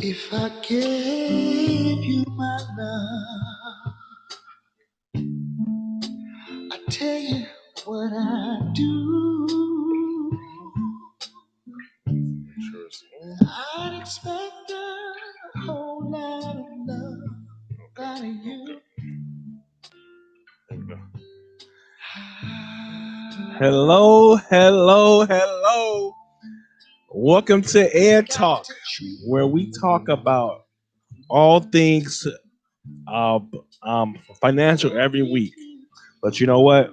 If I gave you my love, I tell you what I do. I'd expect a whole lot of love out of you. Hello, hello, hello. Welcome to Air Talk, where we talk about all things financial every week. But you know what?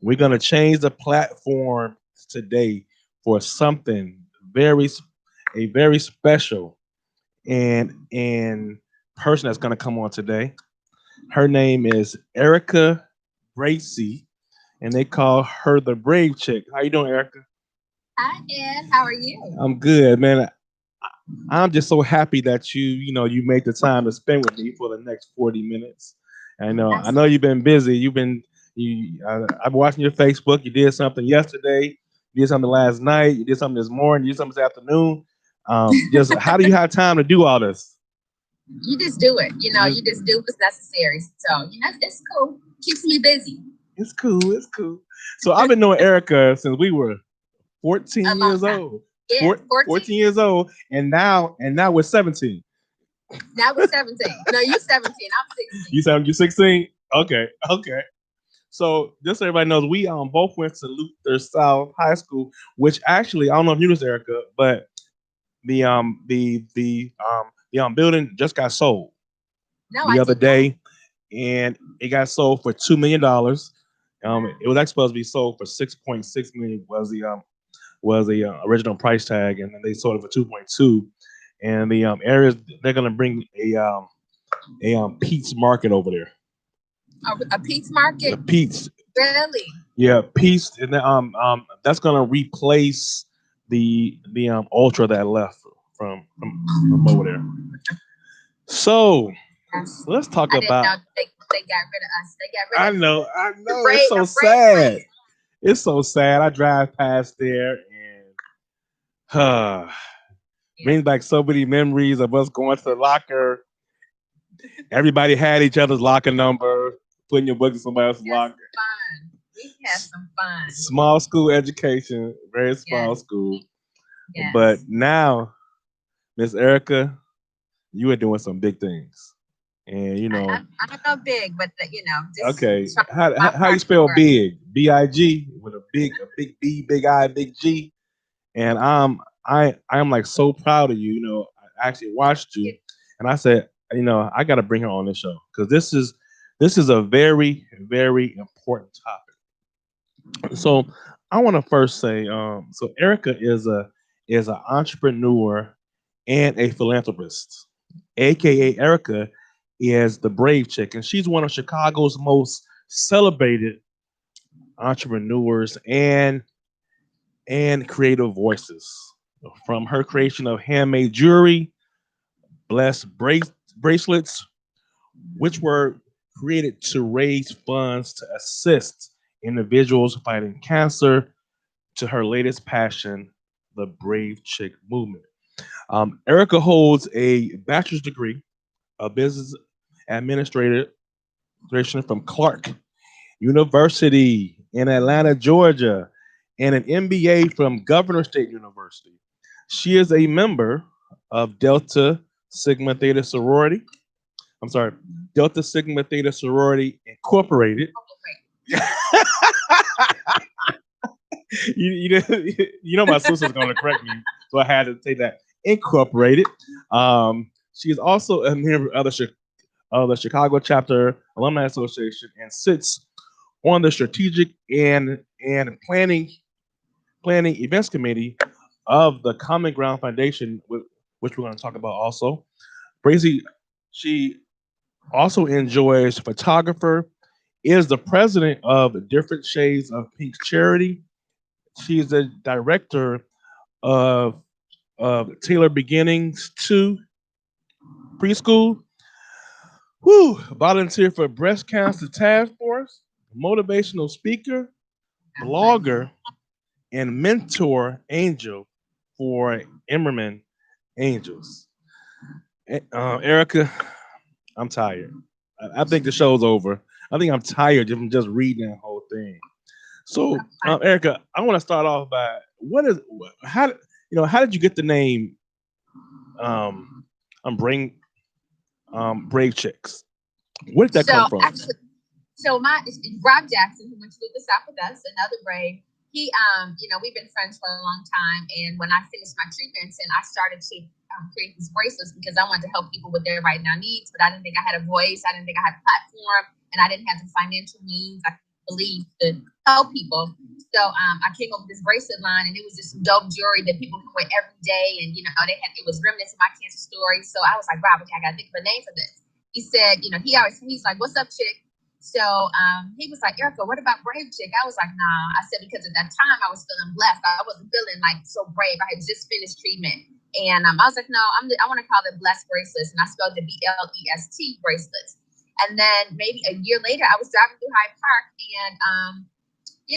We're gonna change the platform today for something very special and person that's gonna come on today. Her name is Erika Bracey, and they call her the Brave Chick. How you doing, Erika? Hi, Ed. How are you? I'm good, man. I'm just so happy that you made the time to spend with me for the next 40 minutes. I know you've been busy. I've been watching your Facebook. You did something yesterday. You did something last night. You did something this morning. You did something this afternoon. Just how do you have time to do all this? You just do it. You just do what's necessary. So, it's cool. Keeps me busy. It's cool. It's cool. So I've been knowing Erika since we were 14 years old. Yeah, 14 years old, and now we're 17. Now we're 17. No, you're 17. I'm 16. You're 16? Okay. So just so everybody knows, we both went to Luther South High School, which actually I don't know if you know this, Erika, but the building just got sold the other day, and it got sold for $2 million. It was actually supposed to be sold for $6.6 million was the original price tag, and then they sold it for 2.2. And the areas they're gonna bring a Pete's market over there. A Pete's market. A Pete's. Really? Yeah, Pete's, and that's gonna replace the Ultra that left from over there. So let's talk about. They got rid of us. They got rid of us. I know. It's so sad. It's so sad. I drive past there and brings back so many memories of us going to the locker. Everybody had each other's locker number, putting your book in somebody else's locker. Fun. We had some fun. Small school education, very small school. Yes. But now, Miss Erika, you are doing some big things. And I don't know big, but just okay. How you spell big? B-I-G with a big B, big I, big G. And I am like so proud of you. I actually watched you, and I said, I got to bring her on this show because this is a very, very important topic. So I want to first say, so Erika is an entrepreneur and a philanthropist, aka Erika is the Brave Chick, and she's one of Chicago's most celebrated entrepreneurs and creative voices. From her creation of handmade jewelry, blessed bracelets, which were created to raise funds to assist individuals fighting cancer, to her latest passion, the Brave Chick movement. Erika holds a bachelor's degree of business administration from Clark University in Atlanta, Georgia, and an MBA from Governor State University. She is a member of Delta Sigma Theta Sorority Incorporated. you my sister's going to correct me, so I had to say that. Incorporated. She is also a member of the Chicago Chapter Alumni Association and sits on the Strategic and Planning Events Committee of the Common Ground Foundation, which we're going to talk about also. Bracey, she also enjoys photographer, is the president of Different Shades of Pink Charity. She is the director of Taylor Beginnings 2 preschool. Volunteer for Breast Cancer Task Force, motivational speaker, blogger, and mentor angel for Emmerman Angels. Erica, I'm tired. I think the show's over. I think I'm tired from just reading that whole thing. So, Erica, I want to start off by how did you get the name bring Brave Chicks? Where did that come from? Actually, my Rob Jackson, who went to the South with us, another Brave. He, we've been friends for a long time, and when I finished my treatments, and I started to create these bracelets because I wanted to help people with their right now needs, but I didn't think I had a voice, I didn't think I had a platform, and I didn't have the financial means, I believe, to help people. So I came up with this bracelet line, and it was this dope jewelry that people can wear every day, and it was remnants of my cancer story. So I was like, Rob, okay, I gotta think of a name for this. He said, he's like, what's up, chick? So he was like, Erika, what about Brave Chick? I was like, nah. I said, because at that time I was feeling blessed. I wasn't feeling like so brave. I had just finished treatment. And I was like, no, I want to call it Blessed Bracelets. And I spelled it BLEST bracelets. And then maybe a year later, I was driving through Hyde Park. And,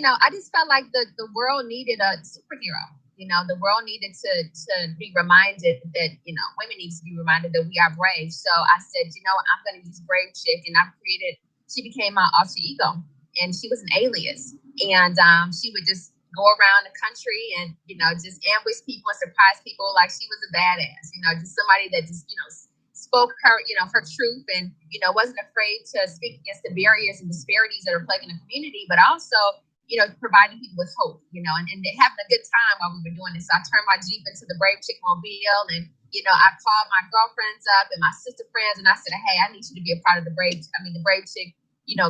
I just felt like the world needed a superhero. The world needed to be reminded that, women need to be reminded that we are brave. So I said, I'm going to use Brave Chick. And she became my alter ego, and she was an alias. And she would just go around the country and, just ambush people and surprise people like she was a badass, just somebody that just, spoke her, her truth and, wasn't afraid to speak against the barriers and disparities that are plaguing the community, but also, providing people with hope, and having a good time while we were doing this. So I turned my Jeep into the Brave Chick Mobile, and, I called my girlfriends up and my sister friends, and I said, hey, I need you to be a part of the Brave Chick,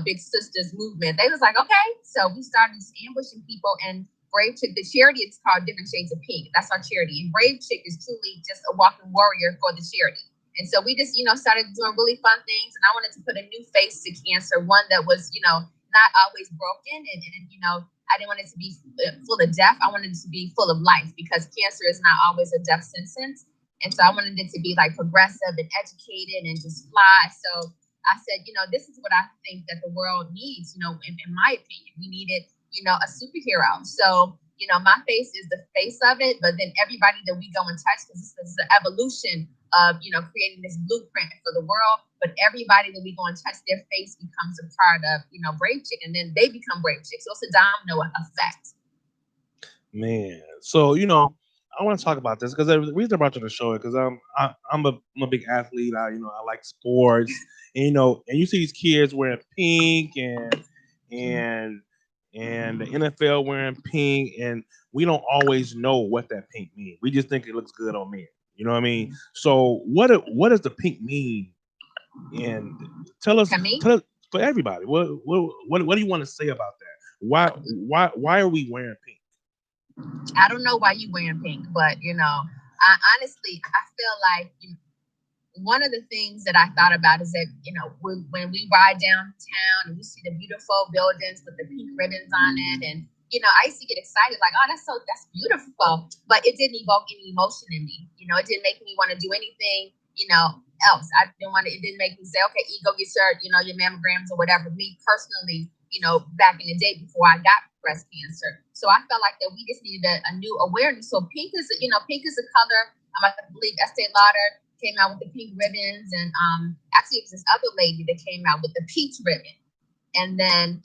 Big Sisters movement. They was like, okay. So we started ambushing people, and Brave Chick, the charity is called Different Shades of Pink. That's our charity. And Brave Chick is truly just a walking warrior for the charity. And so we just, started doing really fun things. And I wanted to put a new face to cancer, one that was, not always broken. And I didn't want it to be full of death. I wanted it to be full of life, because cancer is not always a death sentence. And so I wanted it to be like progressive and educated and just fly. So I said, this is what I think that the world needs, in my opinion. We needed, a superhero. So, my face is the face of it, but then everybody that we go and touch, because this is the evolution of, creating this blueprint for the world, but everybody that we go and touch, their face becomes a part of, Brave Chick, and then they become Brave Chick. So it's a domino effect. Man, so, I want to talk about this because the reason I brought you to the show is because I'm a big athlete. I like sports, and and you see these kids wearing pink and the NFL wearing pink, and we don't always know what that pink means. We just think it looks good on men. You know what I mean? So what does the pink mean? And tell us for everybody. What do you want to say about that? Why are we wearing pink? I don't know why you wearing pink, but I honestly feel like one of the things that I thought about is that when we ride downtown and we see the beautiful buildings with the pink ribbons on it, and I used to get excited like, oh, that's beautiful, but it didn't evoke any emotion in me. It didn't make me want to do anything else. I didn't want to. It didn't make me say, okay, go get your mammograms or whatever. Me personally, back in the day before I got breast cancer. So I felt like that we just needed a new awareness. So pink is a color. I believe Estee Lauder came out with the pink ribbons, and actually it was this other lady that came out with the peach ribbon. And then,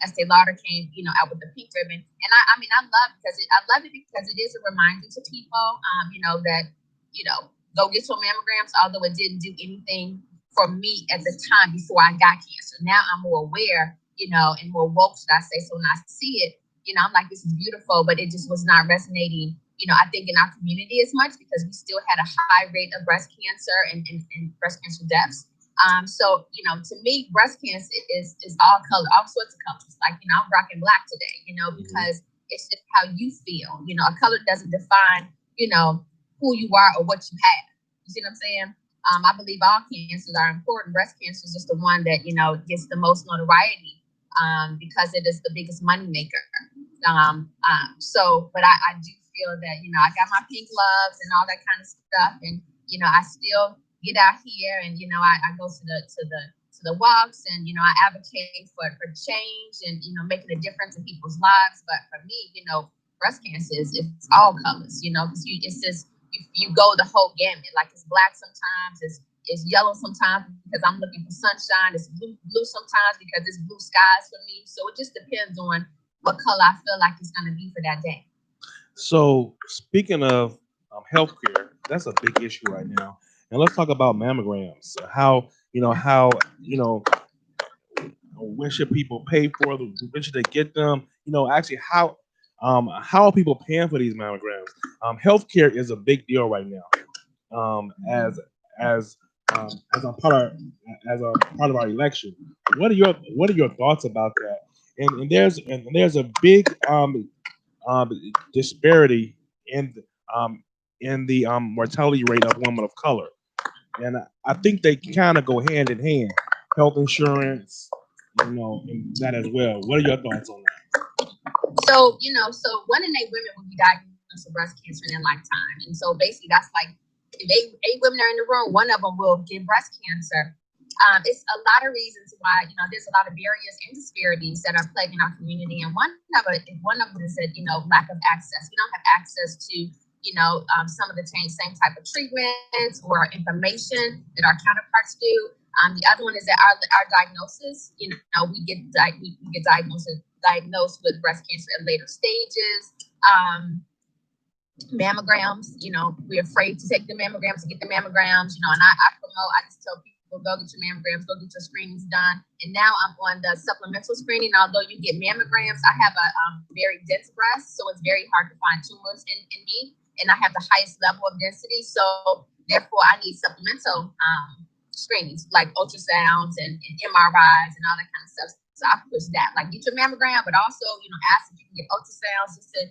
Estee Lauder came, out with the pink ribbon. And I love it because it is a reminder to people, that, go get your mammograms, although it didn't do anything for me at the time before I got cancer. Now I'm more aware, and more woke, should I say. So when I see it, I'm like, this is beautiful, but it just was not resonating, I think in our community as much, because we still had a high rate of breast cancer and breast cancer deaths. So, to me, breast cancer is all color, all sorts of colors. Like, I'm rocking black today, because it's just how you feel. A color doesn't define, who you are or what you have. You see what I'm saying? I believe all cancers are important. Breast cancer is just the one that, gets the most notoriety because it is the biggest moneymaker. But I do feel that, I got my pink gloves and all that kind of stuff. And, I still get out here and, I go to the walks and, I advocate for change and, making a difference in people's lives. But for me, breast cancer it's all colors, because it's just, you go the whole gamut. Like it's black sometimes, it's yellow sometimes because I'm looking for sunshine. It's blue sometimes because it's blue skies for me. So it just depends on what color I feel like it's going to be for that day. So speaking of healthcare, that's a big issue right now. And let's talk about mammograms. How when should people pay for them? When should they get them? Actually, how are people paying for these mammograms? Healthcare is a big deal right now. As a part of our election, what are your thoughts about that? And there's a big disparity in the mortality rate of women of color, and I think they kind of go hand in hand. Health insurance, and that as well. What are your thoughts on that? So 1 in 8 women will be diagnosed with breast cancer in their lifetime, and so basically that's like if 8 women are in the room, 1 of them will get breast cancer. It's a lot of reasons why, there's a lot of barriers and disparities that are plaguing our community. And one of them is that, lack of access. We don't have access to, some of the same type of treatments or information that our counterparts do. The other one is that our diagnosis, we get diagnosed with breast cancer at later stages. Mammograms, we're afraid to take the mammograms, to get the mammograms, and I just tell people, go get your mammograms, go get your screenings done. And now I'm on the supplemental screening. Although you get mammograms, I have a very dense breast, so it's very hard to find tumors in me. And I have the highest level of density, so therefore I need supplemental screenings like ultrasounds and MRIs and all that kind of stuff. So I push that, like get your mammogram, but also, ask if you can get ultrasounds just to,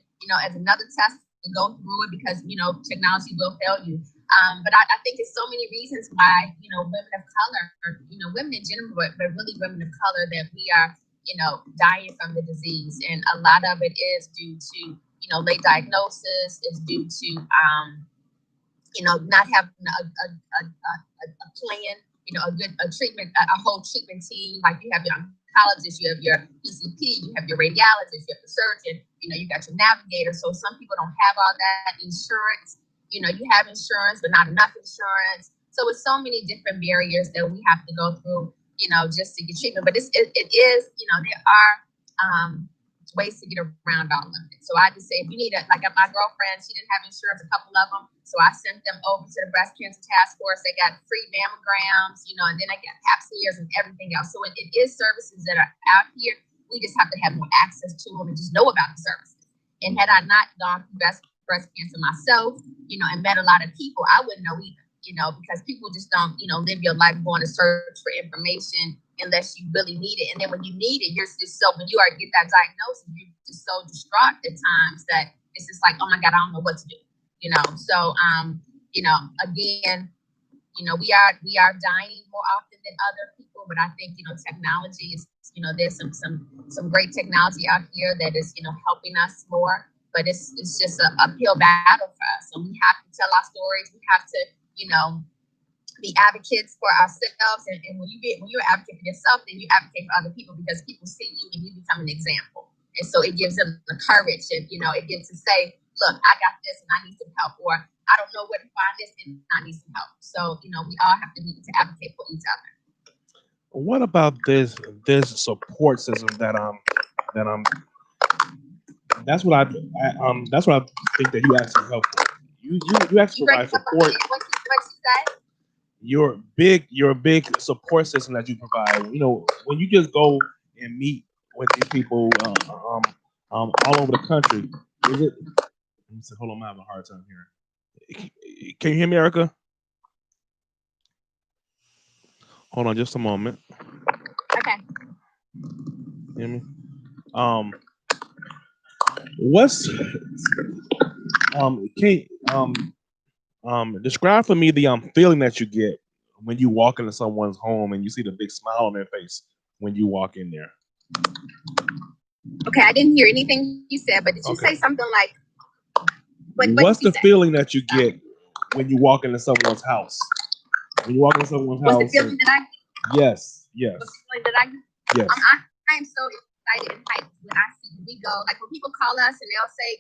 as another test to go through it because, technology will fail you. But I think there's so many reasons why, women of color, women in general, but really women of color that we are, dying from the disease. And a lot of it is due to, late diagnosis, is due to, not having a plan, a treatment, a whole treatment team. Like you have your oncologist, you have your PCP, you have your radiologist, you have the surgeon, you got your navigator. So some people don't have all that insurance. You have insurance, but not enough insurance. So it's so many different barriers that we have to go through, just to get treatment. But it is, there are ways to get around all of it. So I just say, if you need like my girlfriend, she didn't have insurance, a couple of them. So I sent them over to the breast cancer task force. They got free mammograms, and then I got pap smears and everything else. So it is services that are out here. We just have to have more access to them and just know about the services. And had I not gone through breast cancer myself, and met a lot of people, I wouldn't know either, because people just don't, live your life going to search for information unless you really need it. And then when you need it, when you get that diagnosis, you're just so distraught at times that it's just like, oh my God, I don't know what to do, So, again, we are dying more often than other people, but I think, technology is, there's some great technology out here that is, helping us more. But it's just an uphill battle for us. So we have to tell our stories. We have to, be advocates for ourselves. And when you're an advocate for yourself, then you advocate for other people because people see you and you become an example. And so it gives them the courage and, it gets to say, look, I got this and I need some help. Or I don't know where to find this and I need some help. So, we all have to advocate for each other. What about this support system that that's what I think that you actually help with. You actually provide support. What you say? Your big support system that you provide. When you just go and meet with these people all over the country. Is it? Let me see. Hold on, I'm having a hard time here. Can you hear me, Erika? Hold on, just a moment. Okay. Hear me? What's describe for me the feeling that you get when you walk into someone's home and you see the big smile on their face when you walk in there. Okay, I didn't hear anything you said, but did you say something like? What's the feeling that you get when you walk into someone's house? When you walk into someone's house. What's the feeling that I get? Yes. What's the feeling that I get? Yes. I am so excited and hyped when I see we go. Like when people call us and they'll say,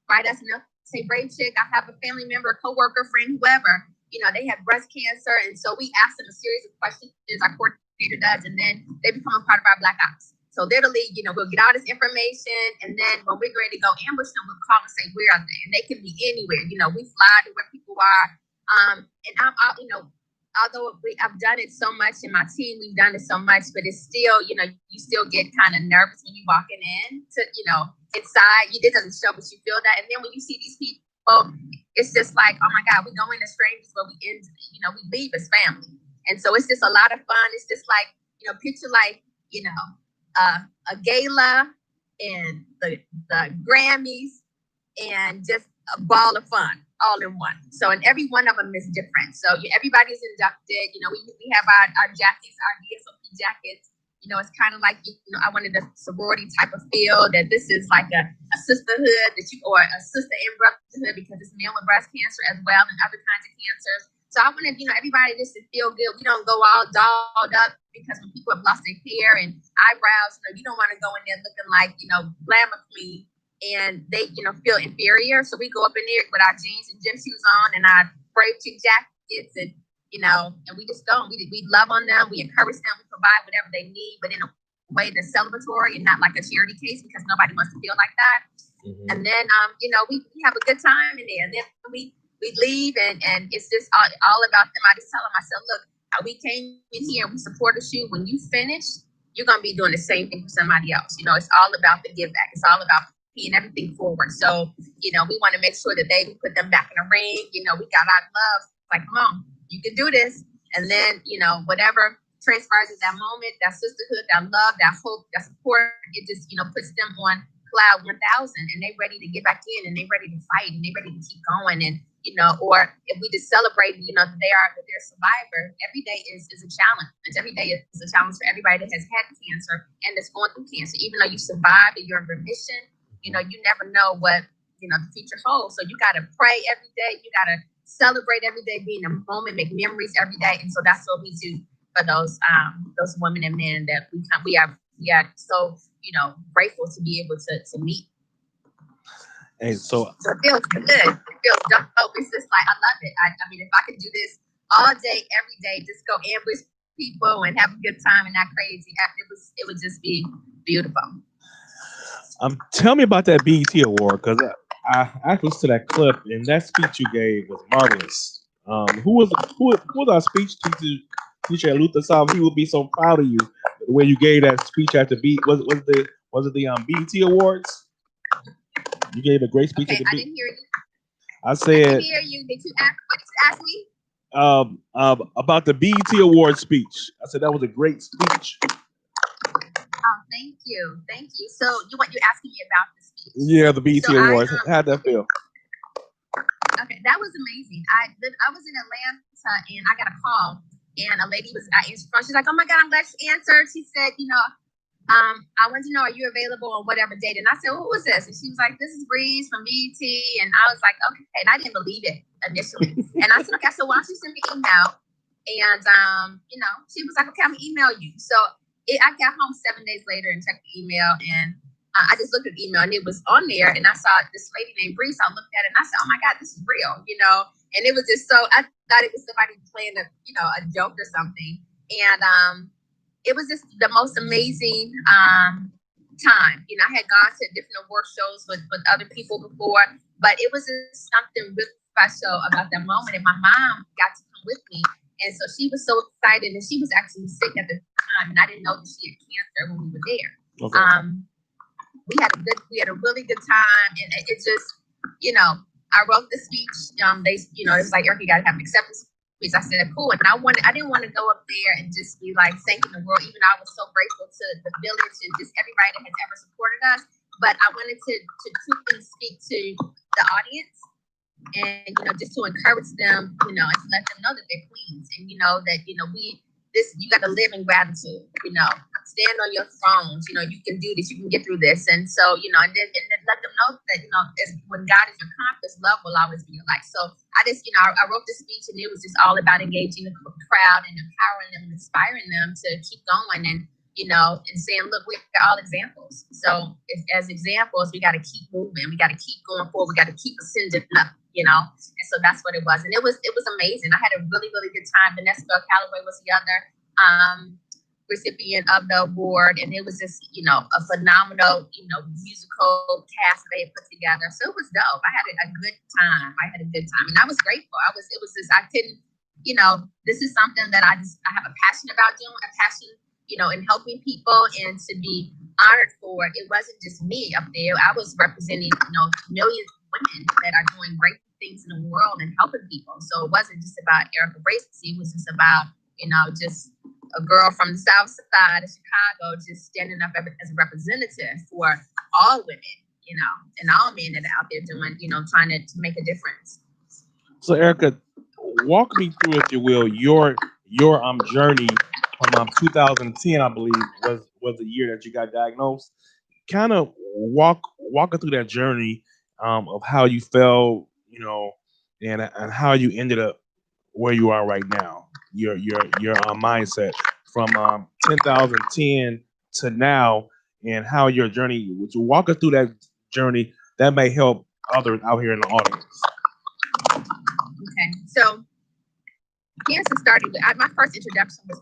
write us and they'll say, brave chick, I have a family member, coworker, friend, whoever, they have breast cancer. And so we ask them a series of questions, our coordinator does, and then they become a part of our Black Ops. So literally, we'll get all this information, and then when we're ready to go ambush them, we'll call and say, where are they? And they can be anywhere. We fly to where people are. And although I've done it so much in my team, we've done it so much, but it's still, you still get kind of nervous when you're walking in to, inside. It doesn't show, but you feel that. And then when you see these people, it's just like, oh my God, we go into strangers, but we end, we leave as family. And so it's just a lot of fun. It's just like, picture like, a gala and the Grammys and just a ball of fun all in one. So, and every one of them is different. So everybody's inducted. We have our jackets, our DSOP jackets. It's kind of like, I wanted a sorority type of feel, that this is like a sisterhood or a sister and brotherhood, because it's male with breast cancer as well and other kinds of cancers. So I wanted, everybody just to feel good. We don't go all dolled up, because when people have lost their hair and eyebrows, you don't want to go in there looking like, glamour queen, and they, feel inferior. So we go up in there with our jeans and gym shoes on and our brave chick jackets, and and we just go and we love on them. We encourage them. We provide whatever they need, but in a way that's celebratory and not like a charity case, because nobody wants to feel like that. Mm-hmm. And then, we have a good time in there. And then we leave, and it's just all about them. I just tell them, I said, look, we came in here and we supported you. When you finish, you're going to be doing the same thing for somebody else. It's all about the give back. It's all about paying everything forward. So, we want to make sure that we put them back in the ring. We got our gloves. Like, come on, you can do this. And then, whatever transpires at that moment, that sisterhood, that love, that hope, that support, it just, puts them on cloud 1,000, and they're ready to get back in, and they're ready to fight, and they're ready to keep going. And, or if we just celebrate, that they're a survivor, every day is a challenge. Every day is a challenge for everybody that has had cancer and that's going through cancer. Even though you survived and you're in remission, you never know what, the future holds. So you got to pray every day. You got to celebrate every day, be in the moment, make memories every day. And so that's what we do for those women and men that we are so, grateful to be able to meet. And so it feels good. It feels dope. It's just like, I love it. I mean, if I could do this all day, every day, just go ambush people and have a good time and not crazy, it would just be beautiful. Tell me about that BET award, because I listened to that clip, and that speech you gave was marvelous. Who was our speech teacher at Luther South? He would be so proud of you the way you gave that speech after was it the BET Awards? You gave a great speech. Okay, I didn't hear you. I said. I didn't hear you. What did you ask me? About the BET Award speech. I said that was a great speech. Oh, thank you. So you're asking me about the speech? Yeah, the BET Awards. How'd that feel? Okay, that was amazing. I was in Atlanta, and I got a call, and a lady I answered phone. She's like, "Oh my God, I'm glad you answered." She said, I wanted to know, are you available on whatever date? And I said, who was this? And she was like, this is Breeze from BET. And I was like, okay. And I didn't believe it initially. And I said, okay, so why don't you send me an email? And, she was like, okay, I'm going to email you. So I got home 7 days later and checked the email. And I just looked at the email, and it was on there. And I saw this lady named Bracey. I looked at it, and I said, oh my God, this is real, And it was just I thought it was somebody playing a joke or something. And, it was just the most amazing time. I had gone to different award shows with other people before, but it was just something really special about that moment. And my mom got to come with me. And so she was so excited, and she was actually sick at the time, and I didn't know that she had cancer when we were there. Okay. We had a really good time, and it just, I wrote the speech. It was like, Erika, you got to have an acceptance. I said, cool. And I didn't want to go up there and just be like thanking the world, even though I was so grateful to the village and just everybody that has ever supported us. But I wanted to truly speak to the audience and, just to encourage them, and to let them know that they're queens and, that, you got to live in gratitude, stand on your thrones, you can do this, you can get through this. And so, and then let them know that, when God is your compass, love will always be your life. So I just, I wrote this speech, and it was just all about engaging the crowd and empowering them and inspiring them to keep going. And and saying, look, we're all examples. So as examples, we got to keep moving. We got to keep going forward. We got to keep ascending up, And so that's what it was. And it was amazing. I had a really, really good time. Vanessa Bell Calloway was the other recipient of the award. And it was just, a phenomenal, musical cast they had put together. So it was dope. I had a good time. And I was grateful. It was just, I couldn't, this is something that I have a passion about doing, a passion in helping people, and to be honored for it. It wasn't just me up there. I was representing, millions of women that are doing great things in the world and helping people. So it wasn't just about Erika Bracey. It was just about, just a girl from the South Side of Chicago, just standing up as a representative for all women, and all men that are out there doing, trying to make a difference. So Erika, walk me through, if you will, your journey from 2010, I believe, was the year that you got diagnosed. Kind of walk us through that journey of how you felt, and how you ended up where you are right now. Your mindset from 2010 to now, and how your journey. Would you walk us through that journey that may help others out here in the audience? Okay, so cancer started. My first introduction was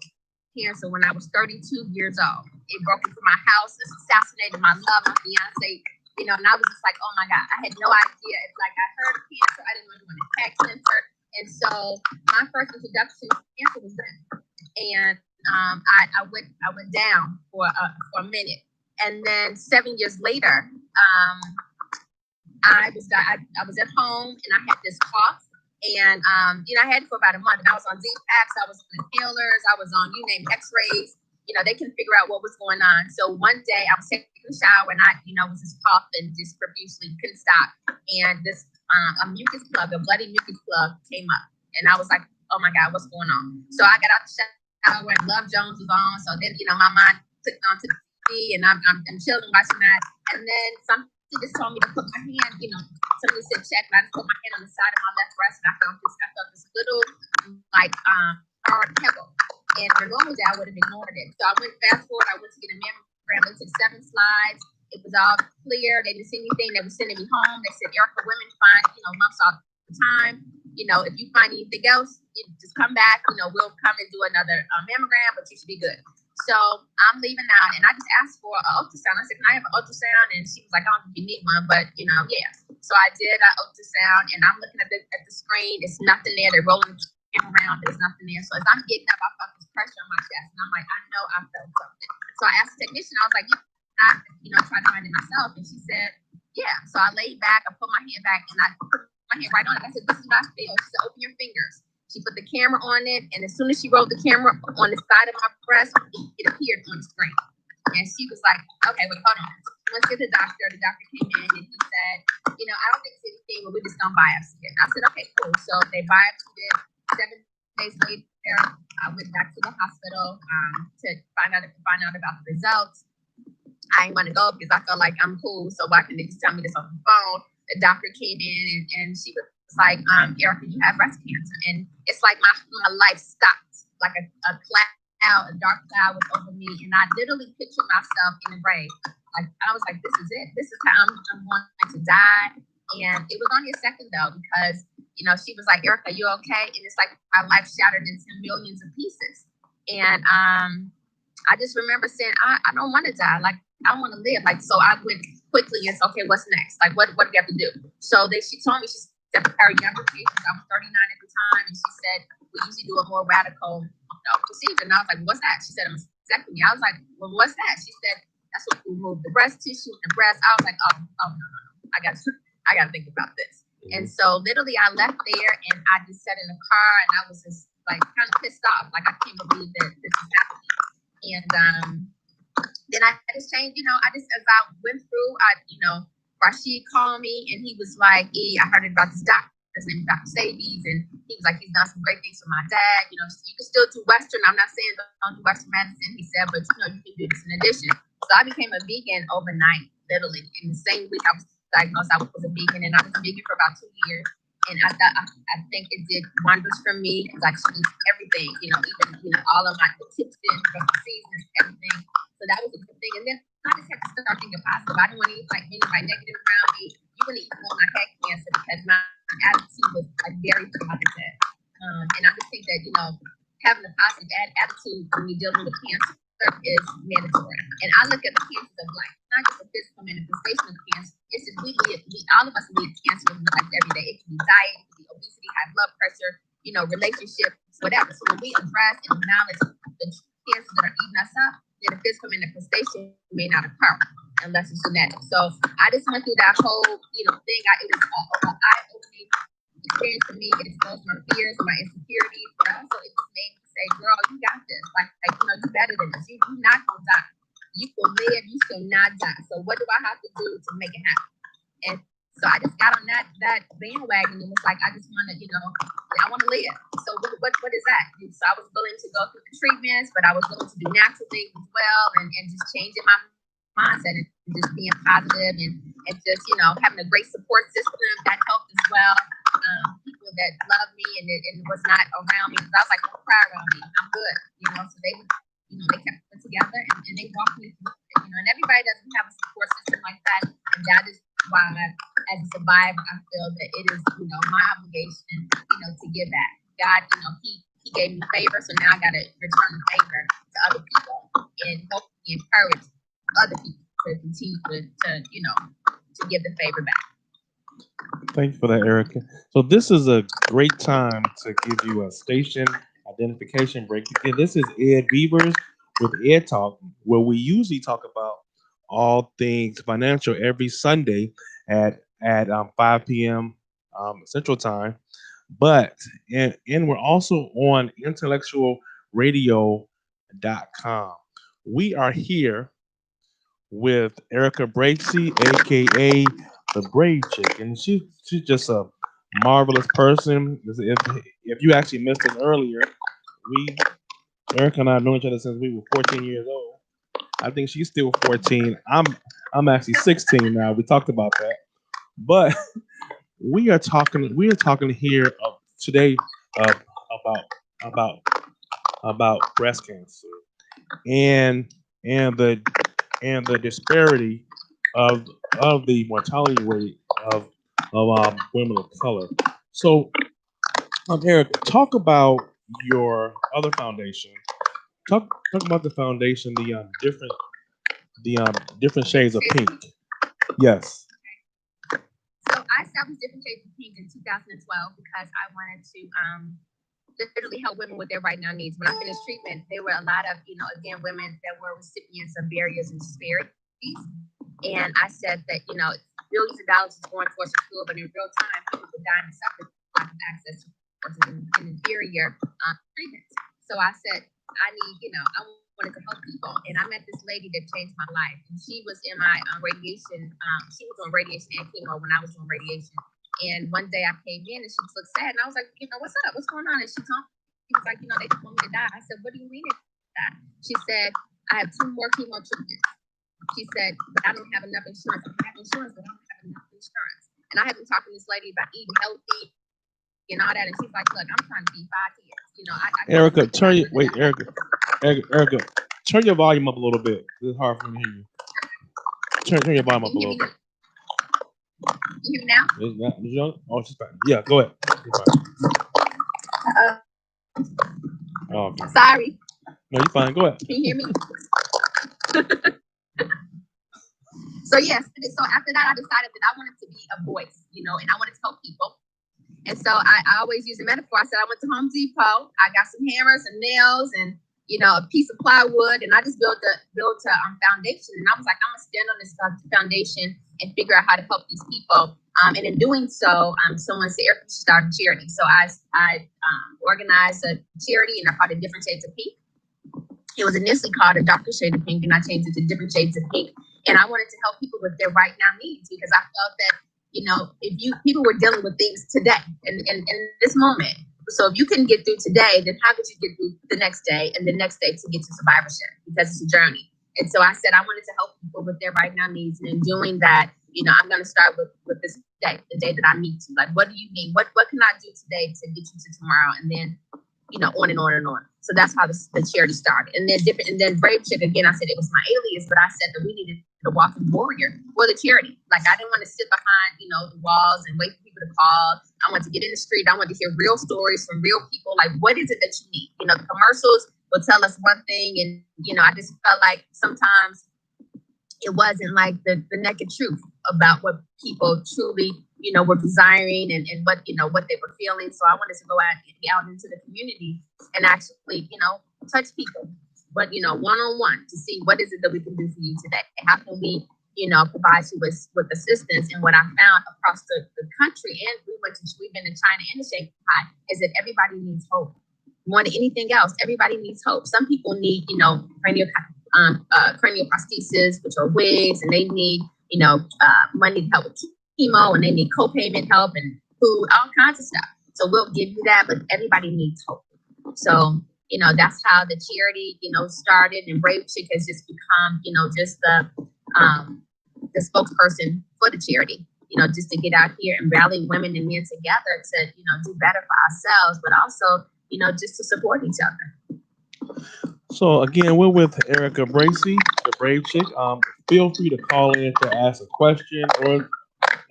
cancer when I was 32 years old. It broke into my house, it assassinated my love, my fiance, and I was just like, oh my God, I had no idea. It's like I heard of cancer, I didn't know it was an attack cancer. And so my first introduction to cancer was then. And I went down for a minute. And then 7 years later, I was at home and I had this cough. And, I had it for about a month. And I was on Z-Packs, I was on inhalers, I was on, you name X-rays. They couldn't figure out what was going on. So one day I was taking a shower and I, was just coughing just profusely, couldn't stop. And this, a mucus plug, a bloody mucus plug came up. And I was like, oh my God, what's going on? So I got out the shower and Love Jones was on. So then, my mind clicked onto the TV and I'm chilling watching that. And then something just told me to put my hand, somebody said check, and I just put my hand on the side of my left breast and I felt this little hard pebble. And for normal day, I would have ignored it. So I went fast forward, I went to get a mammogram. They took 7 slides. It was all clear. They didn't see anything. They were sending me home. They said, Erika, women find, lumps all the time. If you find anything else, you just come back. We'll come and do another mammogram, but you should be good. So I'm leaving out, and I just asked for an ultrasound. I said, can I have an ultrasound? And she was like, I don't think you need one, but, yeah. So I did an ultrasound, and I'm looking at the screen. It's nothing there. They're rolling the camera around. There's nothing there. So as I'm getting up, I felt this pressure on my chest, and I'm like, I know I felt something. So I asked the technician, I was like, I tried to find it myself. And she said, yeah. So I laid back, I put my hand back, and I put my hand right on it. I said, this is what I feel. She said, open your fingers. She put the camera on it, and as soon as she rolled the camera on the side of my breast, it appeared on the screen. And she was like, okay, wait, hold on. Let's get the doctor. The doctor came in, and he said, I don't think it's anything, but we're just going to biopsy it. I said, okay, cool. So they biopsied it. 7 days later, I went back to the hospital to find out about the results. I didn't want to go because I felt like I'm cool, so why couldn't they just tell me this on the phone? The doctor came in, and she was like, Erika, you have breast cancer. And it's like my life stopped. Like a dark cloud was over me. And I literally pictured myself in the grave. Like, I was like, this is it. This is how I'm going to die. And it was only a second, though, because, she was like, Erika, you okay? And it's like my life shattered into millions of pieces. And I just remember saying, I don't want to die. Like, I want to live. Like, so I went quickly and said, okay, what's next? Like, what do we have to do? So she told me, she said, her younger patients, I was 39 at the time, and she said, we usually do a more radical procedure. And I was like, what's that? She said, a mastectomy. I was like, well, what's that? She said, that's what we remove the breast tissue and the breast. I was like, oh no. I got to think about this. And so literally I left there and I just sat in the car and I was just like kind of pissed off. Like, I can't believe that this is happening. And then I just changed, as I went through, Rashid called me and he was like, I heard about this doctor. His name is Dr. Sabies, and he was like, he's done some great things for my dad. You can still do Western. I'm not saying don't do Western medicine, he said, but you can do this in addition. So I became a vegan overnight, literally. In the same week I was diagnosed, I was a vegan, and I was a vegan for about 2 years. And I think it did wonders for me. It was like changed everything, even all of my tips in, seasons, everything. that was a good thing. And then I just had to start thinking positive. I didn't want anybody negative around me. You wouldn't even know I had cancer because my attitude was like very positive. And I just think that, having a positive attitude when you're dealing with cancer is mandatory. And I look at the cancers of life, not just the physical manifestation of cancer. It's just all of us lead cancer in life every day. It can be diet, it can be obesity, high blood pressure, relationships, whatever. So when we address and acknowledge the cancers that are eating us up, then the physical manifestation may not occur unless it's genetic. So I just went through that whole, thing. It was an eye-opening experience for me. It exposed my fears, my insecurities, but also it just made me say, girl, you got this. You're better than this. You're not going to die. You will live. You shall not die. So what do I have to do to make it happen? And so I just got on that bandwagon and was like, I just want to, I want to live. So what is that? And so I was willing to go through the treatments, but I was willing to do natural things as well and just changing my mindset and just being positive and just, having a great support system that helped as well. People that loved me and was not around me. Because I was like, don't cry around me. I'm good. So they kept it together and they walked me through it. And everybody doesn't have a support system like that. And that is why, as a survivor, I feel that it is, my obligation, to give back. God, he gave me favor, so now I got to return the favor to other people and help me encourage other people to continue to give the favor back. Thank you for that, Erika. So this is a great time to give you a station identification break. Again, this is Ed Beavers with Ed Talk, where we usually talk about all things financial every Sunday at 5 p.m. Central Time. But and we're also on IntellectualRadio.com. We are here with Erika Bracey, aka the Brave Chick, and she's just a marvelous person. If you actually missed us earlier, Erika and I have known each other since we were 14 years old. I think she's still 14. I'm actually 16 now. We talked about that, but we are talking here today about breast cancer and the disparity of the mortality rate of women of color. So, Eric, talk about your other foundation. Talk about the foundation, the different shades of pink. Yes. So I established Different Shades of Pink in 2012 because I wanted to literally help women with their right now needs. When I finished treatment, there were a lot of, again, women that were recipients of barriers and disparities. And I said that, billions of dollars is going towards the cure, but in real time, people were dying and suffering lack of access to an inferior treatment. So I said, I wanted to help people. And I met this lady that changed my life. And she was in my radiation. She was on radiation and chemo when I was on radiation. And one day I came in and she looked sad. And I was like, what's up? What's going on? And she was like, they just want me to die. I said, what do you mean that? She said, I have 2 more chemo treatments. She said, but I don't have enough insurance. I have insurance, but I don't have enough insurance. And I have been talking to this lady about eating healthy and all that. And she's like, look, I'm trying to be 5 kids. Erika, Erika, turn your volume up a little bit. It's hard for me to hear you. Turn your volume up a little bit. You hear me now? Oh, she's fine. Yeah, go ahead. Oh, okay. Sorry. No, you're fine. Go ahead. Can you hear me? So yes, so after that, I decided that I wanted to be a voice, and I wanted to help people. And so I always use a metaphor. I said I went to Home Depot. I got some hammers and nails and a piece of plywood, and I just built a foundation. And I was like, I'm gonna stand on this foundation and figure out how to help these people. And in doing so, someone said, Erika, you should start a charity. So I organized a charity, and I called it Different Shades of Pink. It was initially called a darker shade of pink, and I changed it to Different Shades of Pink. And I wanted to help people with their right now needs because I felt that, if people were dealing with things today and in this moment. So if you couldn't get through today, then how could you get through the next day and the next day to get to survivorship? Because it's a journey. And so I said I wanted to help people with their right now needs. And in doing that, I'm going to start with this day, the day that I meet you. Like, what do you need? What can I do today to get you to tomorrow? And then, on and on and on. So that's how the charity started. And then Brave Chick, again, I said it was my alias, but I said that we needed a walking warrior for the charity. Like, I didn't want to sit behind, the walls and wait for people to call. I wanted to get in the street. I wanted to hear real stories from real people. Like, what is it that you need? The commercials will tell us one thing. And, I just felt like sometimes it wasn't like the naked truth about what people truly, were desiring and what, what they were feeling. So I wanted to go out into the community and actually, touch people, but, one-on-one to see what is it that we can do for you today? How can we, provide you with assistance? And what I found across the country, and we've been to China and to Shanghai, is that everybody needs hope. More than anything else, everybody needs hope. Some people need, cranial prosthesis, which are wigs, and they need, money to help with chemo, and they need co-payment help and food, all kinds of stuff. So we'll give you that, but everybody needs hope. So, that's how the charity, started, and Brave Chick has just become, just the spokesperson for the charity, just to get out here and rally women and men together to, do better for ourselves, but also, just to support each other. So again, we're with Erika Bracey, the Brave Chick. Feel free to call in to ask a question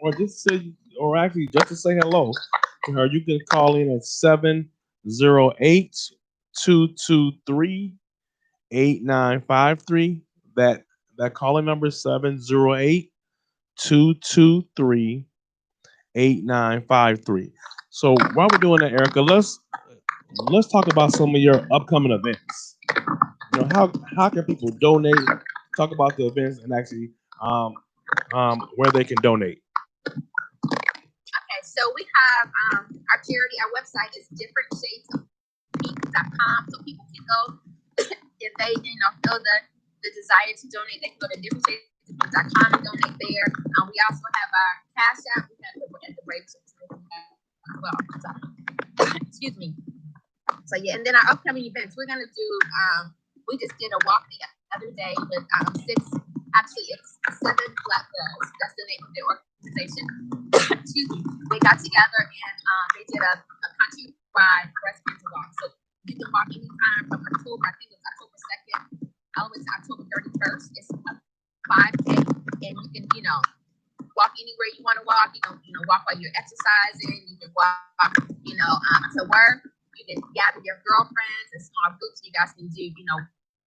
or just say, or actually just to say hello to her. You can call in at 708-223-8953. That calling number is 708-223-8953. So while we're doing that, Erika, let's talk about some of your upcoming events. How can people donate? Talk about the events and actually where they can donate. Okay, so we have our charity. Our website is differentshadesofpink.com, so people can go if they feel the desire to donate. They can go to differentshadesofpink.com and donate there. We also have our Cash App. We have the Brave Chick as well. Excuse me. So yeah, and then our upcoming events, we're gonna do. We just did a walk the other day with it's 7 Black girls. That's the name of their organization. Excuse me. They got together and they did a countrywide breast cancer walk. So you can walk anytime from October, I think it was October 2nd, all the way to October 31st. It's a 5K, and you can, walk anywhere you want to walk. Walk while you're exercising. You can walk, to work. You can gather your girlfriends in small groups. You guys can do,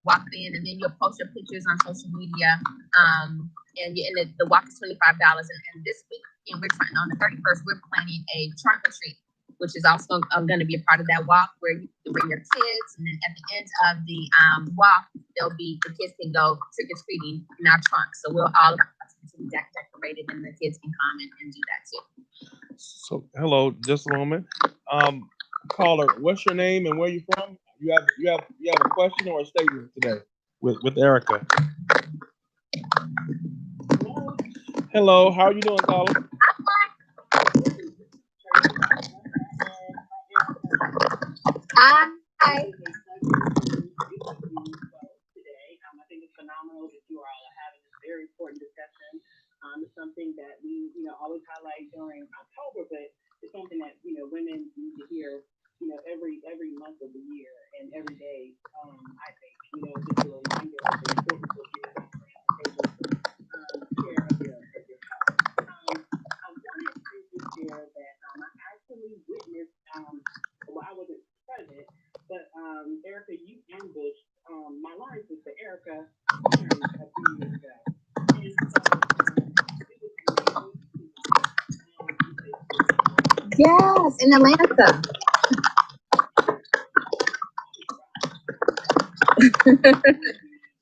walk in, and then you'll post your pictures on social media. And the walk is $25. And this week, we're trying on the 31st. We're planning a trunk or treat, which is also going to be a part of that walk, where you can bring your kids, and then at the end of the walk, the kids can go trick or treating in our trunk. So we'll all be decorated, and the kids can come and do that too. So hello, just a moment. Caller, what's your name and where you from? You have a question or a statement today with Erika. Hello, how are you doing, caller? Hi. Today, I think it's phenomenal that you all are having this very important discussion. It's something that we, always highlight during October, but it's something that women need to hear, every month of the year and every day. I think, just a reminder of the importance of your care of your health. I wanted to just share that I actually witnessed. I wasn't present, but Erika, you ambushed my line sister Erika a few years ago. And so, Yes, in Atlanta.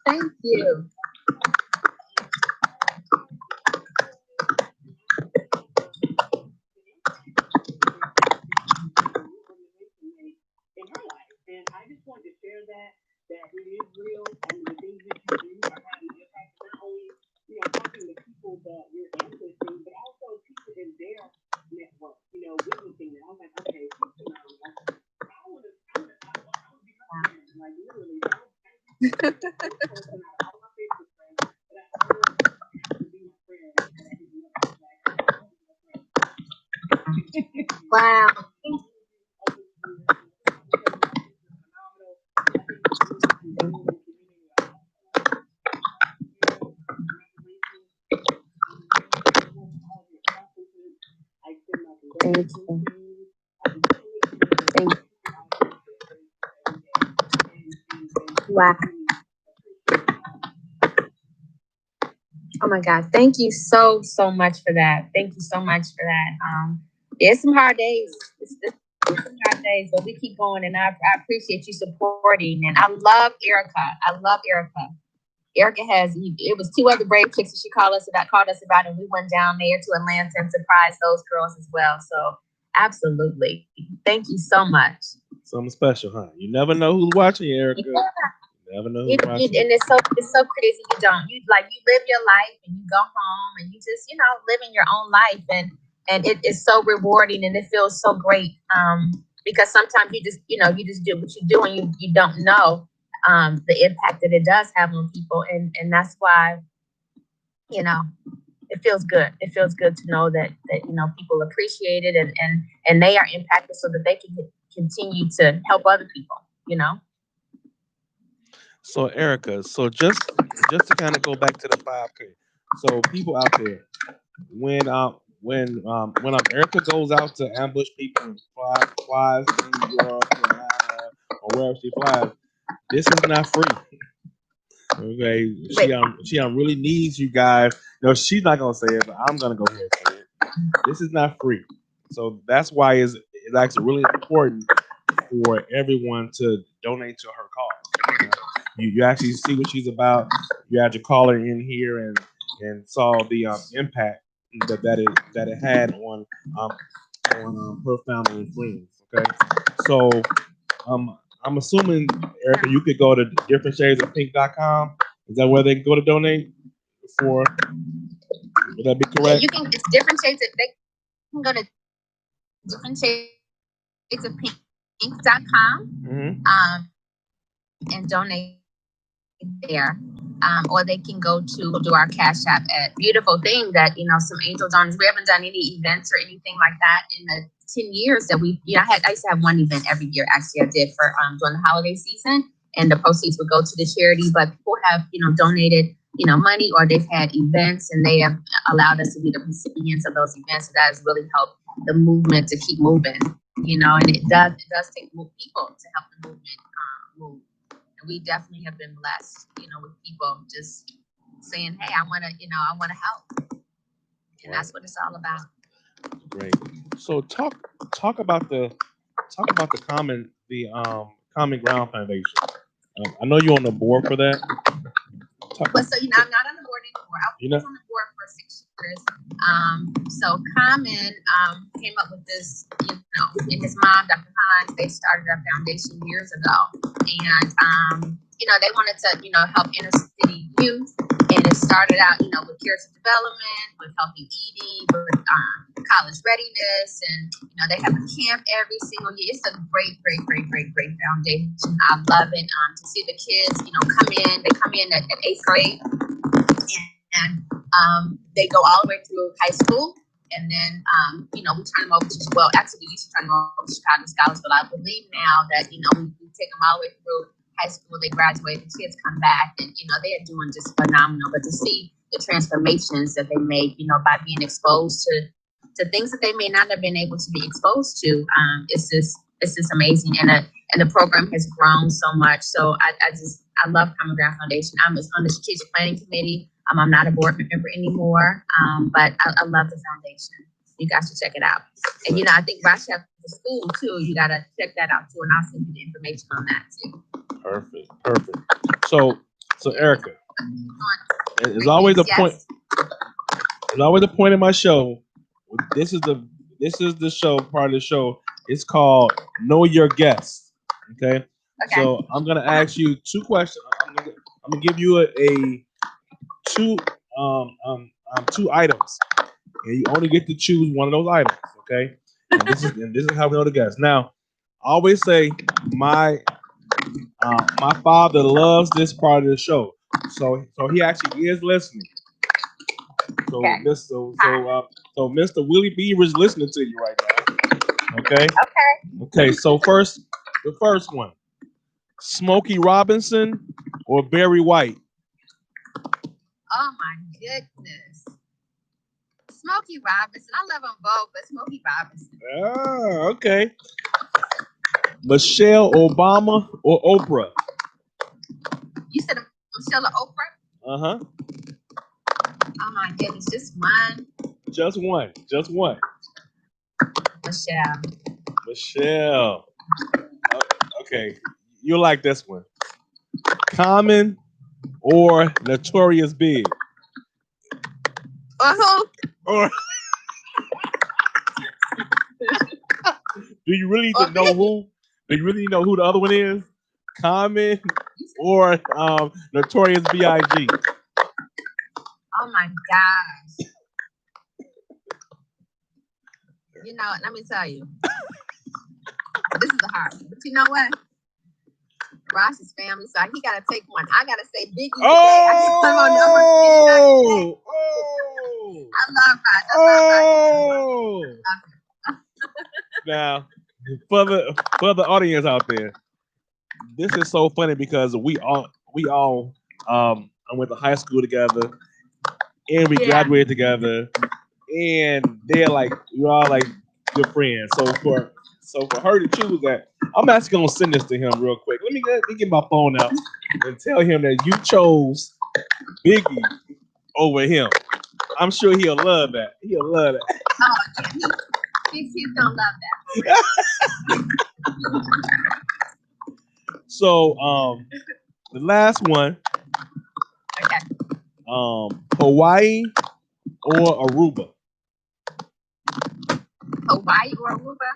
Thank you. in her life, and I just wanted to share that it is real, and the things that you do are having an impact, not only helping the people that you're influencing, but also people in their network, witnessing that. I'm like, okay, she's phenomenal. I want to be her friend, like literally. All my Facebook friends, but I want to be my friend. Wow. Wow. Oh my God. Thank you so much for that. Thank you so much for that. There's some hard days. It's some hard days, but we keep going, and I appreciate you supporting. And I love Erika. I love Erika. Erika it was two other brave chicks that she called us about, and we went down there to Atlanta and surprised those girls as well. So absolutely. Thank you so much. Something special, huh? You never know who's watching, Erika. Yeah. You never know who's watching. And it's so crazy. You live your life and you go home and you just, living your own life, and it is so rewarding and it feels so great. Because sometimes you just do what you do and you don't know the impact that it does have on people, and that's why it feels good. It feels good to know that people appreciate it and they are impacted so that they can continue to help other people. So Erika, so just to kind of go back to the 5K. So people out there, when Erika goes out to ambush people and flies to New York, Atlanta, or wherever she flies, this is not free. Okay, she really needs you guys. No, she's not gonna say it, but I'm gonna go ahead and say it. This is not free, so that's why it's actually really important for everyone to donate to her cause. You actually see what she's about. You had to call her in here and saw the impact that it had on her family and friends. Okay, so I'm assuming, Erika, you could go to differentshadesofpink.com. Is that where they can go to donate for? Would that be correct? Yeah, it's different shades. They can go to differentshadesofpink.com and donate there. Or they can go to do our Cash App at beautiful thing that, some angel donors. We haven't done any events or anything like that in the 10 years that we, I used to have one event every year. Actually, I did for during the holiday season, and the proceeds would go to the charity. But people have, donated, money, or they've had events and they have allowed us to be the recipients of those events. So that has really helped the movement to keep moving, and it does take more people to help the movement move. We definitely have been blessed, with people just saying, "Hey, I want to help," and that's what it's all about. Great. So talk about the Common Ground Foundation. I know you're on the board for that. But so I'm not on the board anymore. I was on the board for 6 years. So Common came up with this, and his mom, Dr. Hines, they started a foundation years ago, and they wanted to help inner city youth, and it started out with character development, with healthy eating, with college readiness, and they have a camp every single year. It's a great foundation. I love it. To see the kids they come in at 8th grade, and they go all the way through high school, and then we turn them over to, well, actually we used to turn them over to Chicago Scholars, but I believe now that we take them all the way through high school, they graduate, the kids come back, and they are doing just phenomenal. But to see the transformations that they make, by being exposed to things that they may not have been able to be exposed to, it's just amazing. And the program has grown so much. So I love Common Ground Foundation. I'm on the strategic planning committee. I'm not a board member anymore, but I love the foundation. You guys should check it out. And I think Rochester School too. You gotta check that out too, and I'll send you the information on that too. Perfect. So Erika, there's always a point. There's always a point in my show. This is the show, part of the show. It's called Know Your Guest. Okay. So I'm gonna ask you 2 questions. I'm gonna give you two items, and you only get to choose one of those items. Okay. And this is how we know the guest. Now, I always say my father loves this part of the show, so he actually is listening. So Mr. Willie Beaver is listening to you right now. Okay. So the first one, Smokey Robinson or Barry White? Oh my goodness, Smokey Robinson. I love them both, but Smokey Robinson. Oh, okay. Michelle Obama or Oprah? You said Michelle or Oprah? Uh-huh. Oh my goodness, just one. Just one. Michelle. Okay. You like this one. Common or Notorious Big? Who? Or do you really know who? Do you really know who the other one is? Common or Notorious B.I.G.? Oh my gosh. You know, let me tell you. This is a hard one. But you know what? Ross's family, so he got to take one. I got to say Biggie. Oh! I love Ross. Now, for the audience out there, this is so funny because we all went to high school together, and we graduated together, and they're like we're all like good friends. So for her to choose that, I'm actually gonna send this to him real quick. Let me get my phone out and tell him that you chose Biggie over him. I'm sure he'll love that. He'll love that. Oh, yeah. He's gonna love that. So the last one. Okay. Hawaii or Aruba? Hawaii or Aruba?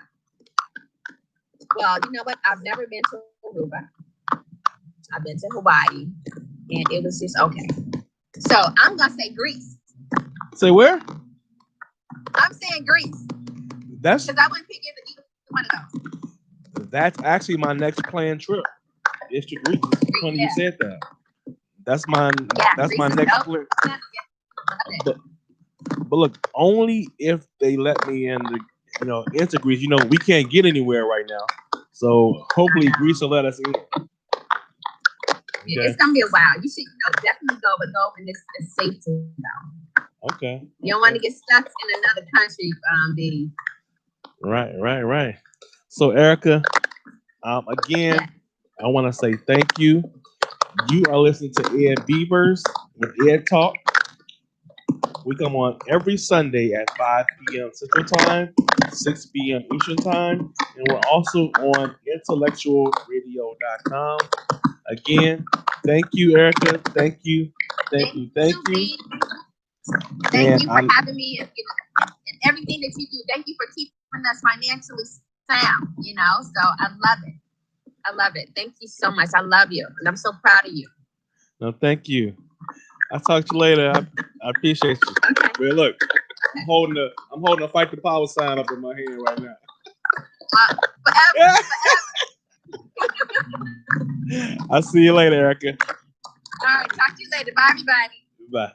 Well, you know what? I've never been to Aruba. I've been to Hawaii, and it was just okay. So I'm gonna say Greece. Say where? I'm saying Greece. That's because I wouldn't pick either one of those. That's actually my next planned trip. Is to Greece. It's funny you said that. That's my next trip. But look, only if they let me in into Greece. You know, we can't get anywhere right now. So hopefully Greece will let us in. Okay. It's gonna be a while. You should definitely go, but go when it's safe to go. Okay. You don't want to get stuck in another country, B. Right. So Erika, again, I want to say thank you. You are listening to Ed Beavers with Ed Talk. We come on every Sunday at 5 p.m. Central Time, 6 p.m. Eastern Time, and we're also on IntellectualRadio.com. Again, thank you, Erika. Thank you. Thank you for having me and everything that you do. Thank you for keeping us financially sound, so I love it. Thank you so much. I love you, and I'm so proud of you. No, thank you. I'll talk to you later. I appreciate you. Okay. Well, look, I'm holding a Fight the Power sign up in my hand right now. Forever. I'll see you later, Erika. All right, talk to you later. Bye, everybody. Bye.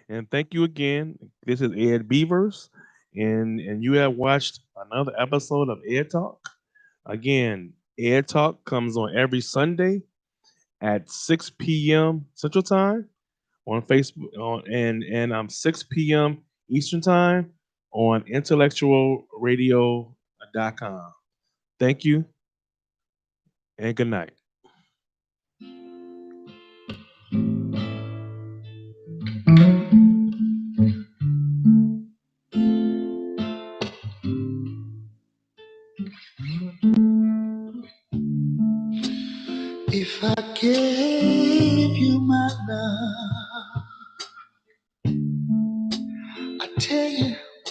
And thank you again. This is Ed Beavers, and you have watched another episode of Ed Talk. Again, Ed Talk comes on every Sunday at 6 p.m. Central Time on Facebook, and 6 p.m. Eastern Time on IntellectualRadio.com. Thank you, and good night. If I gave you my love, I tell you